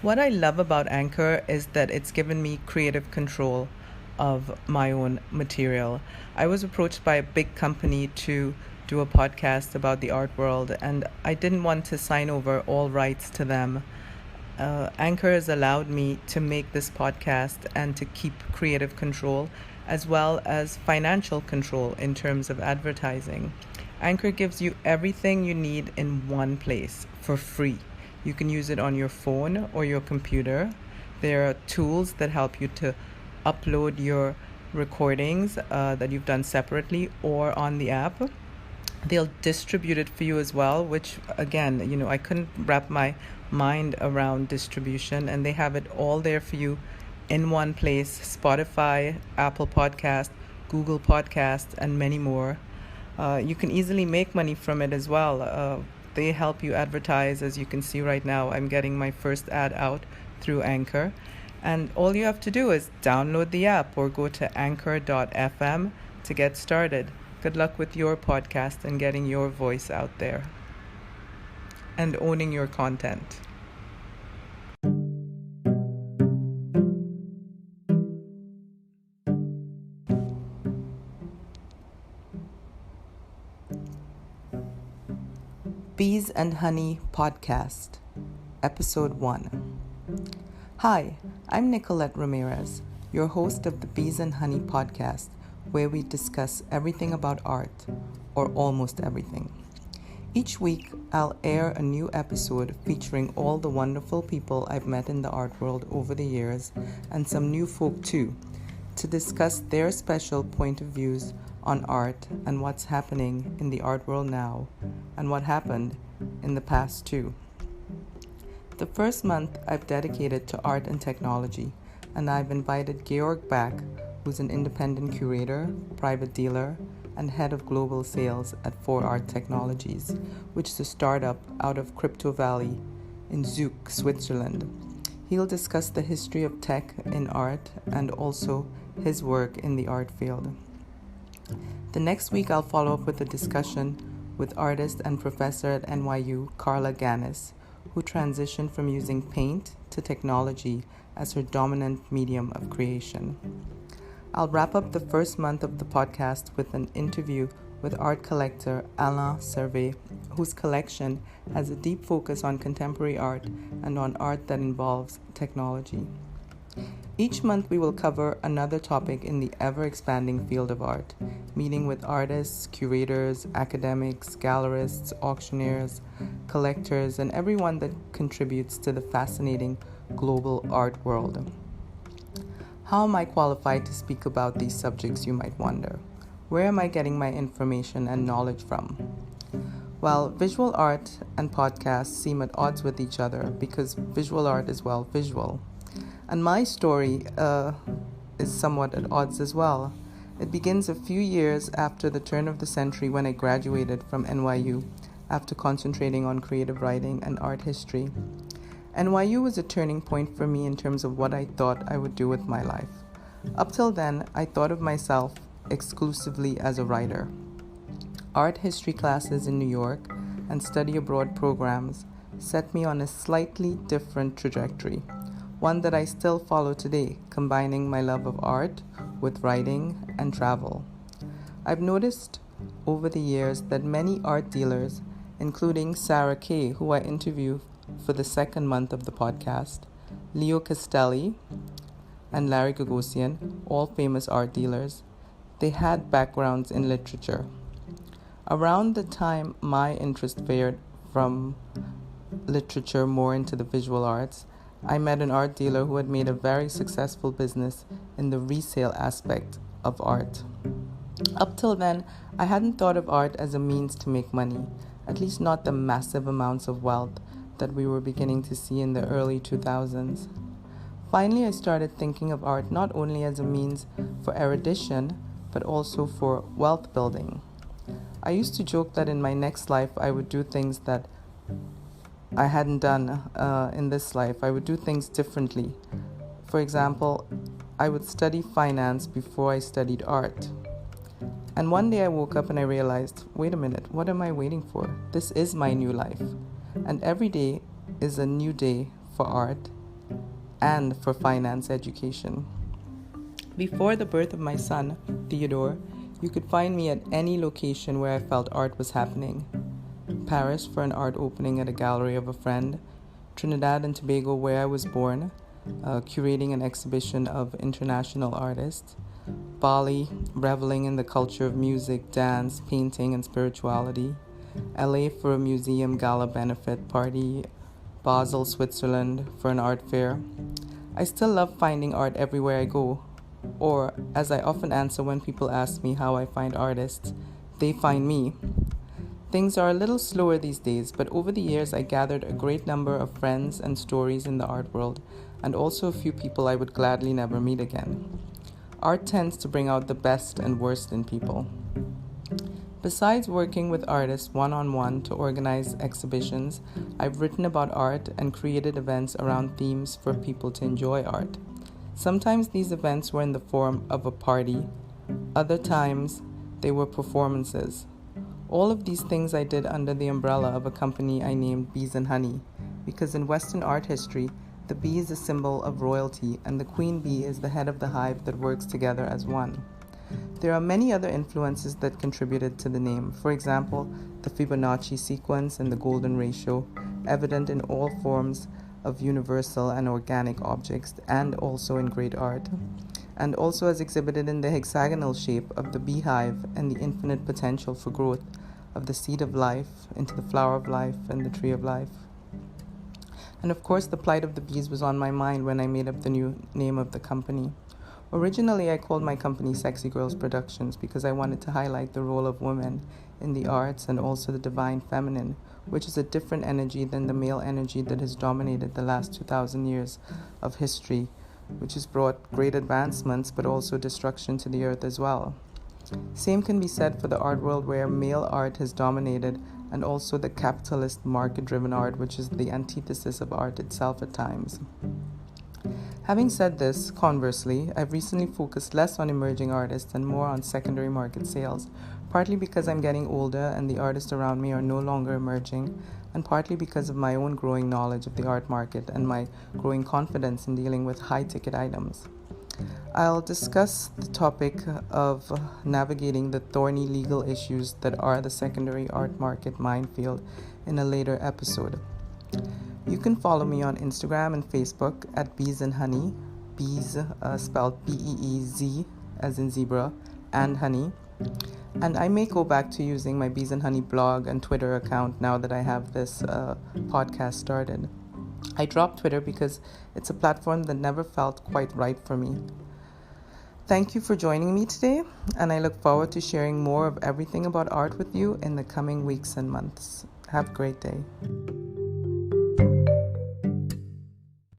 What I love about Anchor is that it's given me creative control of my own material. I was approached by a big company to do a podcast about the art world, and I didn't want to sign over all rights to them. Anchor has allowed me to make this podcast and to keep creative control as well as financial control in terms of advertising. Anchor gives you everything you need in one place for free. You can use it on your phone or your computer. There are tools that help you to upload your recordings that you've done separately or on the app. They'll distribute it for you as well, which again, I couldn't wrap my mind around distribution, and they have it all there for you in one place: Spotify, Apple Podcast, Google Podcast, and many more. You can easily make money from it as well. They help you advertise. As you can see right now, I'm getting my first ad out through Anchor. And all you have to do is download the app or go to anchor.fm to get started. Good luck with your podcast and getting your voice out there and owning your content. Beez and Honey Podcast, Episode 1. Hi, I'm Nicolette Ramirez, your host of the Beez and Honey Podcast, where we discuss everything about art, or almost everything. Each week, I'll air a new episode featuring all the wonderful people I've met in the art world over the years, and some new folk too, to discuss their special point of views on art and what's happening in the art world now, and what happened in the past too. The first month I've dedicated to art and technology, and I've invited Georg Back, who's an independent curator, private dealer, and head of global sales at 4Art Technologies, which is a startup out of Crypto Valley in Zug, Switzerland. He'll discuss the history of tech in art and also his work in the art field. The next week, I'll follow up with a discussion with artist and professor at NYU, Carla Ganis, who transitioned from using paint to technology as her dominant medium of creation. I'll wrap up the first month of the podcast with an interview with art collector Alain Servet, whose collection has a deep focus on contemporary art and on art that involves technology. Each month we will cover another topic in the ever-expanding field of art, meeting with artists, curators, academics, gallerists, auctioneers, collectors, and everyone that contributes to the fascinating global art world. How am I qualified to speak about these subjects, you might wonder? Where am I getting my information and knowledge from? Well, visual art and podcasts seem at odds with each other because visual art is, visual. And my story is somewhat at odds as well. It begins a few years after the turn of the century when I graduated from NYU after concentrating on creative writing and art history. NYU was a turning point for me in terms of what I thought I would do with my life. Up till then, I thought of myself exclusively as a writer. Art history classes in New York and study abroad programs set me on a slightly different trajectory, one that I still follow today, combining my love of art with writing and travel. I've noticed over the years that many art dealers, including Sarah Kay, who I interview for the second month of the podcast, Leo Castelli, and Larry Gagosian, all famous art dealers, they had backgrounds in literature. Around the time my interest veered from literature more into the visual arts, I met an art dealer who had made a very successful business in the resale aspect of art. Up till then, I hadn't thought of art as a means to make money, at least not the massive amounts of wealth that we were beginning to see in the early 2000s. Finally, I started thinking of art not only as a means for erudition, but also for wealth building. I used to joke that in my next life, I would do things that I hadn't done in this life. I would do things differently. For example, I would study finance before I studied art. And one day I woke up and I realized, wait a minute, what am I waiting for? This is my new life. And every day is a new day for art and for finance education. Before the birth of my son, Theodore, you could find me at any location where I felt art was happening. Paris for an art opening at a gallery of a friend, Trinidad and Tobago where I was born, curating an exhibition of international artists, Bali, reveling in the culture of music, dance, painting, and spirituality, LA for a museum gala benefit party, Basel, Switzerland for an art fair. I still love finding art everywhere I go, or, as I often answer when people ask me how I find artists, they find me. Things are a little slower these days, but over the years I gathered a great number of friends and stories in the art world, and also a few people I would gladly never meet again. Art tends to bring out the best and worst in people. Besides working with artists one-on-one to organize exhibitions, I've written about art and created events around themes for people to enjoy art. Sometimes these events were in the form of a party, other times they were performances. All of these things I did under the umbrella of a company I named Beez and Honey, because in Western art history, the bee is a symbol of royalty and the queen bee is the head of the hive that works together as one. There are many other influences that contributed to the name. For example, the Fibonacci sequence and the golden ratio, evident in all forms of universal and organic objects and also in great art, and also as exhibited in the hexagonal shape of the beehive and the infinite potential for growth of the seed of life into the flower of life and the tree of life. And of course, the plight of the bees was on my mind when I made up the new name of the company. Originally, I called my company Sexy Girls Productions because I wanted to highlight the role of women in the arts and also the divine feminine, which is a different energy than the male energy that has dominated the last 2,000 years of history, which has brought great advancements but also destruction to the earth as well. Same can be said for the art world where male art has dominated, and also the capitalist market-driven art, which is the antithesis of art itself at times. Having said this, conversely, I've recently focused less on emerging artists and more on secondary market sales, partly because I'm getting older and the artists around me are no longer emerging, and partly because of my own growing knowledge of the art market and my growing confidence in dealing with high-ticket items. I'll discuss the topic of navigating the thorny legal issues that are the secondary art market minefield in a later episode. You can follow me on Instagram and Facebook at Beez and Honey, Beez spelled B-E-E-Z as in zebra, and Honey. And I may go back to using my Beez and Honey blog and Twitter account now that I have this podcast started. I dropped Twitter because it's a platform that never felt quite right for me. Thank you for joining me today, and I look forward to sharing more of everything about art with you in the coming weeks and months. Have a great day.